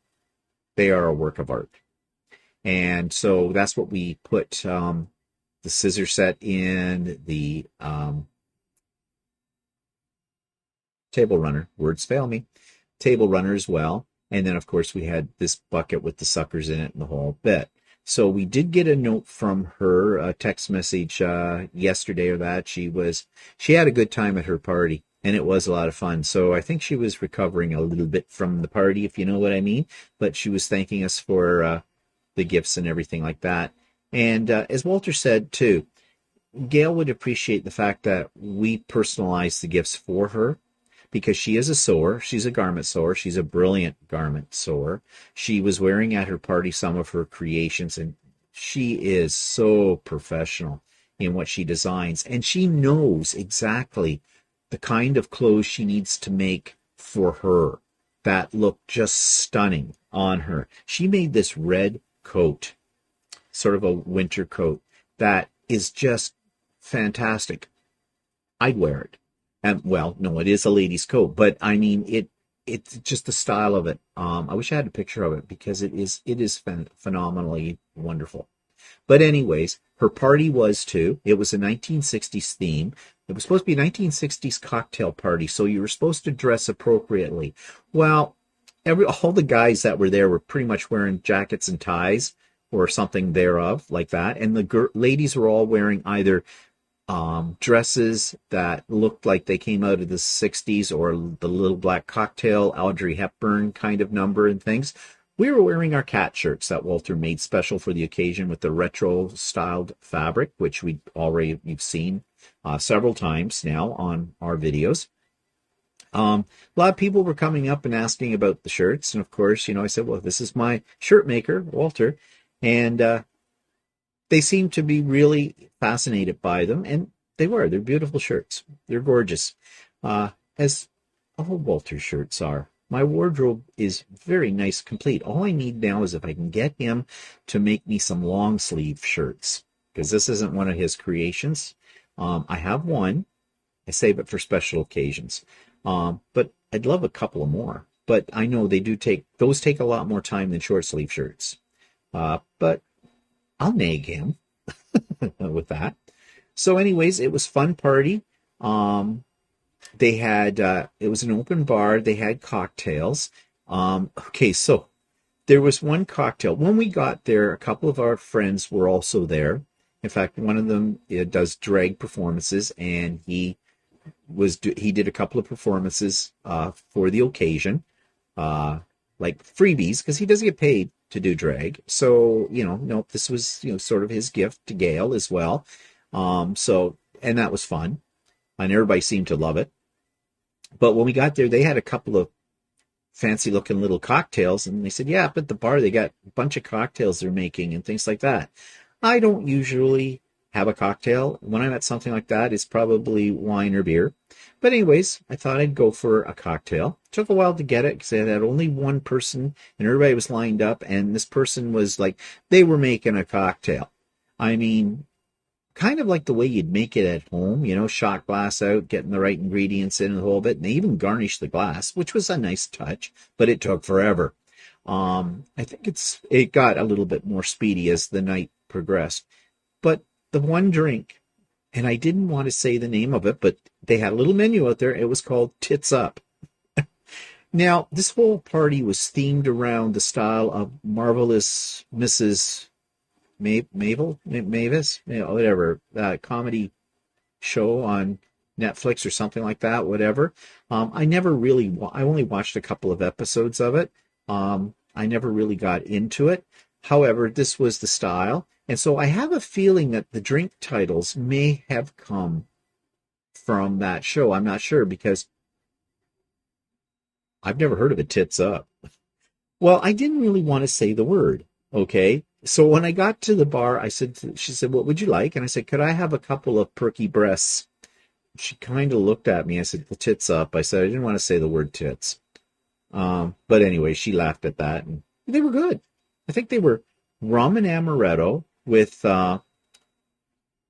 Speaker 1: They are a work of art. And so that's what we put the scissor set in, the table runner, words fail me, table runner as well. And then, of course, we had this bucket with the suckers in it and the whole bit. So we did get a note from her, a text message yesterday or that. She had a good time at her party, and it was a lot of fun. So I think she was recovering a little bit from the party, if you know what I mean. But she was thanking us for the gifts and everything like that. And as Walter said, too, Gail would appreciate the fact that we personalized the gifts for her, because she is a sewer. She's a garment sewer. She's a brilliant garment sewer. She was wearing at her party some of her creations, and she is so professional in what she designs. And she knows exactly the kind of clothes she needs to make for her that look just stunning on her. She made this red coat, sort of a winter coat, that is just fantastic. I'd wear it. And well, no, it is a lady's coat, but I mean, it's just the style of it. I wish I had a picture of it, because it is phenomenally wonderful. But anyways, her party was too. It was a 1960s theme. It was supposed to be a 1960s cocktail party, so you were supposed to dress appropriately. Well, all the guys that were there were pretty much wearing jackets and ties or something thereof like that, and the ladies were all wearing either dresses that looked like they came out of the 60s, or the Little Black Cocktail, Audrey Hepburn kind of number and things. We were wearing our cat shirts that Walter made special for the occasion with the retro styled fabric, which you've seen several times now on our videos. A lot of people were coming up and asking about the shirts, and of course, I said, well, this is my shirt maker, Walter, and they seemed to be really fascinated by them, and they're beautiful shirts. They're gorgeous, as all Walter shirts are. My wardrobe is very nice, complete. All I need now is if I can get him to make me some long sleeve shirts, because this isn't one of his creations. I have one. I save it for special occasions. But I'd love a couple of more. But I know those take a lot more time than short sleeve shirts. But I'll nag him with that. So anyways, it was fun party. They had, it was an open bar. They had cocktails. Okay, so there was one cocktail. When we got there, a couple of our friends were also there. In fact, one of them does drag performances, and he did a couple of performances for the occasion, like freebies, because he doesn't get paid to do drag. So, no, this was, sort of his gift to Gail as well. And that was fun, and everybody seemed to love it. But when we got there, they had a couple of fancy looking little cocktails, and they said, yeah, but the bar, they got a bunch of cocktails they're making and things like that. I don't usually have a cocktail. When I'm at something like that, it's probably wine or beer. But anyways, I thought I'd go for a cocktail. Took a while to get it because I had only one person and everybody was lined up, and this person was like, they were making a cocktail. I mean, kind of like the way you'd make it at home, shot glass out, getting the right ingredients in and the whole bit. And they even garnished the glass, which was a nice touch, but it took forever. I think it got a little bit more speedy as the night progressed. But the one drink, and I didn't want to say the name of it, but they had a little menu out there. It was called Tits Up. Now, this whole party was themed around the style of Marvelous Mrs. Mavis, whatever, comedy show on Netflix or something like that, whatever. I only watched a couple of episodes of it. I never really got into it. However, this was the style. And so I have a feeling that the drink titles may have come from that show. I'm not sure, because I've never heard of a Tits Up. Well, I didn't really want to say the word, okay? So when I got to the bar, she said, what would you like? And I said, could I have a couple of perky breasts? She kind of looked at me. I said, the Tits Up. I said, I didn't want to say the word tits. But anyway, she laughed at that, and they were good. I think they were rum and amaretto with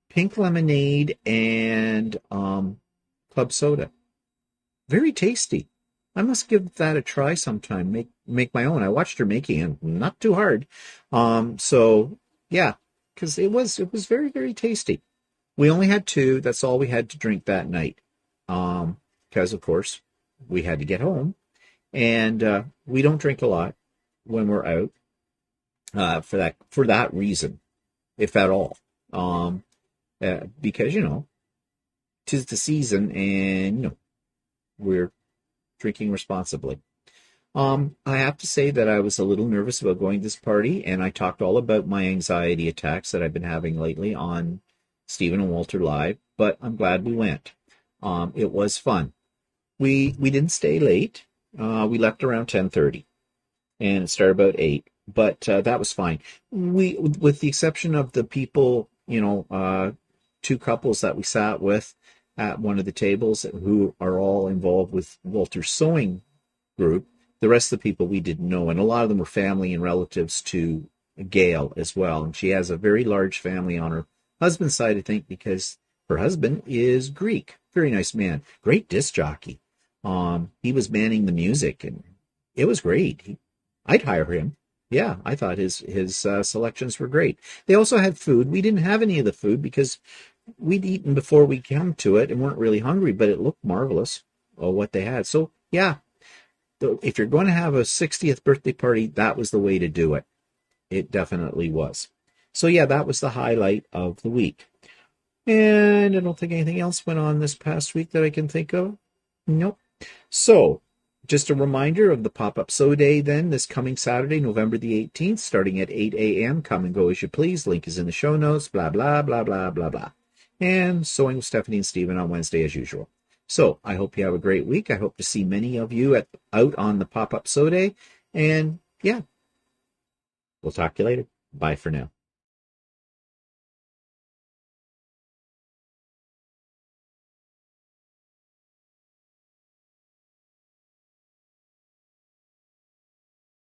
Speaker 1: pink lemonade and club soda. Very tasty. I must give that a try sometime. Make my own. I watched her making it, not too hard. So yeah, because it was very, very tasty. We only had two. That's all we had to drink that night. Because of course we had to get home, and we don't drink a lot when we're out. For that reason, if at all. Because 'tis the season, and we're drinking responsibly. I have to say that I was a little nervous about going to this party, and I talked all about my anxiety attacks that I've been having lately on Stephen and Walter Live, but I'm glad we went. It was fun. We didn't stay late. We left around 10:30, and it started about 8, but that was fine. With the exception of the people, two couples that we sat with at one of the tables who are all involved with Walter's sewing group. The rest of the people we didn't know, and a lot of them were family and relatives to Gail as well. And she has a very large family on her husband's side, I think, because her husband is Greek. Very nice man. Great disc jockey. He was manning the music, and it was great. I'd hire him. Yeah, I thought his selections were great. They also had food. We didn't have any of the food because we'd eaten before we came to it and weren't really hungry, but it looked marvelous, what they had. So, yeah, if you're going to have a 60th birthday party, that was the way to do it. It definitely was. So, yeah, that was the highlight of the week. And I don't think anything else went on this past week that I can think of. Nope. So, just a reminder of the pop-up sew day then, this coming Saturday, November the 18th, starting at 8 a.m. Come and go as you please. Link is in the show notes, blah, blah, blah, blah, blah, blah. And Sewing with Stephanie and Stephen on Wednesday as usual. So I hope you have a great week. I hope to see many of you out on the pop-up sew day. And yeah, we'll talk to you later. Bye for now.